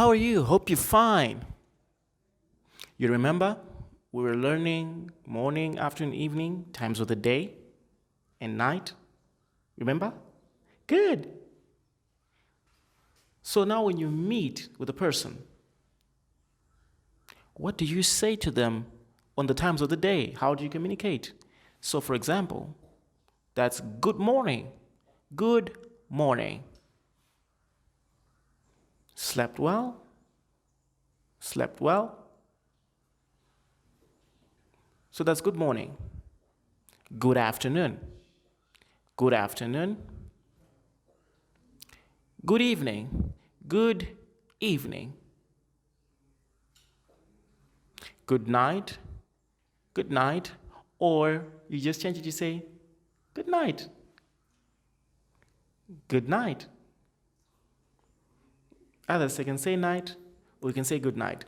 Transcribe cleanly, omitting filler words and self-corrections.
How are you? Hope you're fine. You remember we were learning morning, afternoon, evening, times of the day and night? Remember? Good. So now when you meet with a person, what do you say to them on the times of the day? How do you communicate? So for example, that's good morning. Good morning. Slept well? Slept well? So that's good morning. Good afternoon. Good afternoon. Good evening. Good evening. Good night. Good night. Or you just change it, you say good night. Good night. Others they can say night or you can say good night.